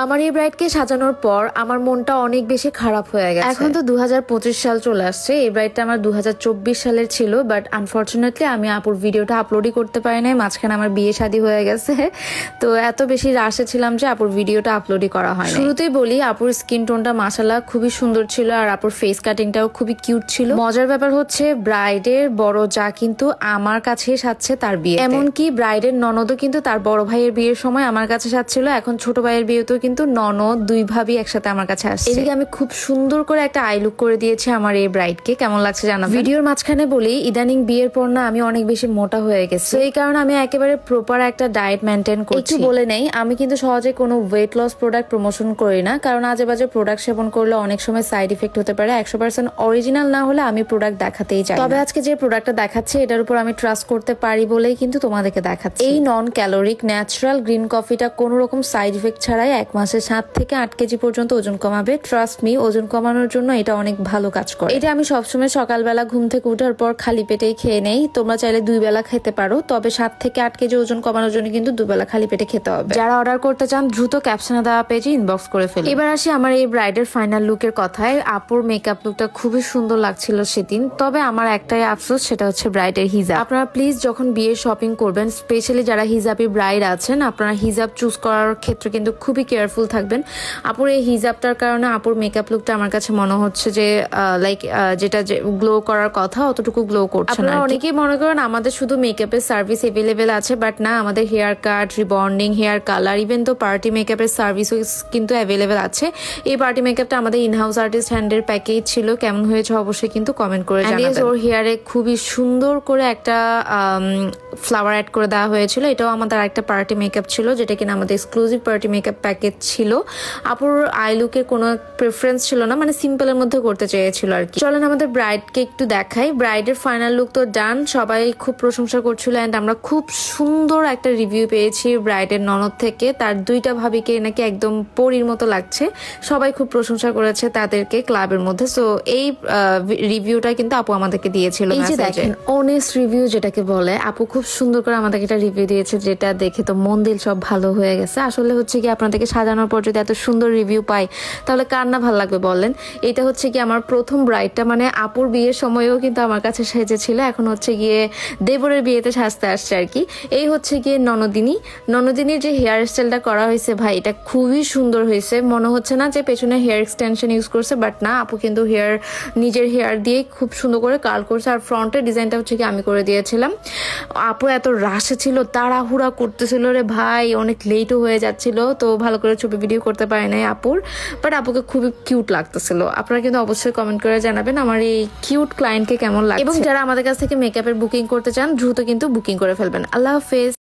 আমার এই ব্রাইডকে সাজানোর পর আমার মনটা অনেক বেশি খারাপ হয়ে গেছে। এখন তো 2025 সাল চলে আসছে। এই ব্রাইডটা আমার 2024 সালের ছিল, বাট আনফরচুনেটলি আমি আপুর ভিডিওটা আপলোডই করতে পারি নাই। মাঝখানে আমার বিয়ে শাদী হয়ে গেছে, তো এত বেশি রাশে ছিলাম যে আপুর ভিডিওটা আপলোডই করা হয়। শুরুতেই বলি, আপুর স্কিন টোনটা মাশাআল্লাহ খুবই সুন্দর ছিল, আর আপুর ফেস কাটিংটাও খুবই কিউট ছিল। মজার ব্যাপার হচ্ছে ব্রাইডের বড় যা কিন্তু আমার কাছে সাজছে তার বিয়ে, এমনকি ব্রাইডের ননদও কিন্তু তার বড় ভাইয়ের বিয়ের সময় আমার কাছে সাজছিল। এখন ছোট ভাইয়ের বিয়েতেও কিন্তু ননদ দুই ভাবি একসাথে আমার কাছে আসছে। এদিকে আমি খুব সুন্দর করে একটা আই লুক করে দিয়েছি আমার এই ব্রাইডকে। কেমন লাগছে জানাবেন। ভিডিওর মাঝখানে বলি, ইদানিং বিয়ের পর না আমি অনেক বেশি মোটা হয়ে গেছি, এই কারণে আমি একেবারে প্রপার একটা ডায়েট মেনটেন করছি। একটু বলে নেই, আমি কিন্তু সহজে কোনো ওয়েট লস প্রোডাক্ট প্রমোশন করি না, কারণ আজে বাজে প্রোডাক্ট সেবন করলে অনেক সময় সাইড ইফেক্ট হতে পারে। 100% অরিজিনাল না হলে আমি প্রোডাক্ট দেখাতেই চাই। তবে আজকে যে প্রোডাক্টটা দেখাচ্ছে এটার উপর আমি ট্রাস্ট করতে পারি বলেই কিন্তু তোমাদেরকে দেখাচ্ছি। এই নন ক্যালোরিক ন্যাচারাল গ্রিন কফিটা কোনো রকম সাইড ইফেক্ট ছাড়াই 1 মাসে 7 থেকে 8 কেজি পর্যন্ত ওজন কমাবে। ট্রাস্ট মি, ওজন কমানোর জন্য এটা অনেক ভালো কাজ করে। এটা আমি সবসময় সকালবেলা ঘুম থেকে উঠার পর খালি পেটেই খেয়ে নেই। তোমরা চাইলে 2 বেলা খেতে পারো, তবে 7 থেকে 8 কেজি ওজন কমানোর জন্য কিন্তু 2 বেলা খালি পেটে খেতে হবে। যারা অর্ডার করতে চান দ্রুত ক্যাপশনে দেওয়া পেজে ইনবক্স করে ফেলুন। এবার আসি আমার এই ব্রাইডের ফাইনাল লুকের কথায়। আপুর মেকআপ লুকটা খুবই সুন্দর লাগছিল সেদিন, তবে আমার একটাই আফসোস, সেটা হচ্ছে ব্রাইডের হিজাব। আপনারা প্লিজ যখন বিয়ের শপিং করবেন, স্পেশালি যারা হিজাবি ব্রাইড আছেন, আপনারা হিজাব চুজ করার ক্ষেত্রে কিন্তু খুবই কেয়ারফুল থাকবেন। আপুর এই হিজাবটার কারণে আপুর মেকআপ লুকটা আমার কাছে মনে হচ্ছে যে লাইক যেটা গ্লো করার কথা অতটুকু গ্লো করছে না। অনেকেই মনে করেন আমাদের শুধু মেকআপের সার্ভিস এভেলেবেল আছে, বাট না, আমাদের hair cut, rebonding, hair colour, even তো পার্টি মেকআপের সার্ভিসও কিন্তু অ্যাভেলেবেল আছে। এই পার্টি মেকআপটা আমাদের ইনহাউস আর্টিস্ট হ্যান্ডের প্যাকেজ ছিল। কেমন হয়েছে অবশ্যই কিন্তু কমেন্ট করে জানাবেন। ওর হেয়ারে খুবই সুন্দর করে একটা ফ্লাওয়ার অ্যাড করে দেওয়া হয়েছিল। এটাও আমাদের একটা পার্টি মেকআপ ছিল, যেটা কিনা আমাদের এক্সক্লুসিভ পার্টি মেকআপ প্যাকেজ ছিল। আপুর আই লুকের কোনো প্রেফারেন্স ছিল না, মানে সিম্পলের মধ্যে করতে চেয়েছিল আর কি। চলেন আমাদের ব্রাইডকে একটু দেখাই। ব্রাইডের ফাইনাল লুক তো ডান, সবাই খুব প্রশংসা করছিল, এন্ড আমরা খুব সুন্দর একটা রিভিউ পেয়েছি ব্রাইডের ননদ থেকে। তার 2টা ভাবিকে নাকি একদম পরীর মতো লাগছে, সবাই খুব প্রশংসা করেছে তাদেরকে ক্লাবের মধ্যে। সো এই রিভিউটা কিন্তু আপু আমাদেরকে দিয়েছিল। এই যে দেখেন অনেস্ট রিভিউ যেটাকে বলে, আপু খুব সুন্দর করে আমাদেরকে একটা রিভিউ দিয়েছে, যেটা দেখে তো মন দিল সব ভালো হয়ে গেছে। আসলে হচ্ছে কি, আপনাদেরকে সাজানোর পর যদি এত সুন্দর রিভিউ পাই তাহলে কার না ভালো লাগবে বলেন। এটা হচ্ছে কি আমার প্রথম ব্রাইডটা, মানে আপুর বিয়ের সময়ও কিন্তু আমার কাছে সেজেছিল, এখন হচ্ছে গিয়ে দেবরের বিয়েতে সাজতে আসছে আর কি। এই হচ্ছে গিয়ে ননদিনীর যে হেয়ার স্টাইলটা করা হয়েছে ভাই, এটা খুবই সুন্দর হয়েছে। মনে হচ্ছে না যে পেছনে হেয়ার এক্সটেনশন ইউজ করছে, বাট না, আপু কিন্তু নিজের হেয়ার দিয়ে খুব সুন্দর করে কার্ল করছে। আর ফ্রন্টের ডিজাইনটা হচ্ছে কি আমি করে দিয়েছিলাম। আপু এত রাশে ছিল, তাড়াহুড়া করতেছিল রে ভাই, অনেক লেটও হয়ে যাচ্ছিল, তো ভালো করে ছবি ভিডিও করতে পারে নাই আপুর, বাট আপুকে খুবই কিউট লাগতেছিল। আপনারা কিন্তু অবশ্যই কমেন্ট করে জানাবেন আমার এই কিউট ক্লায়েন্টকে কেমন লাগে, এবং যারা আমাদের কাছ থেকে মেকআপের বুকিং করতে চান দ্রুত কিন্তু বুকিং করে ফেলবেন। আল্লাহ হাফেজ।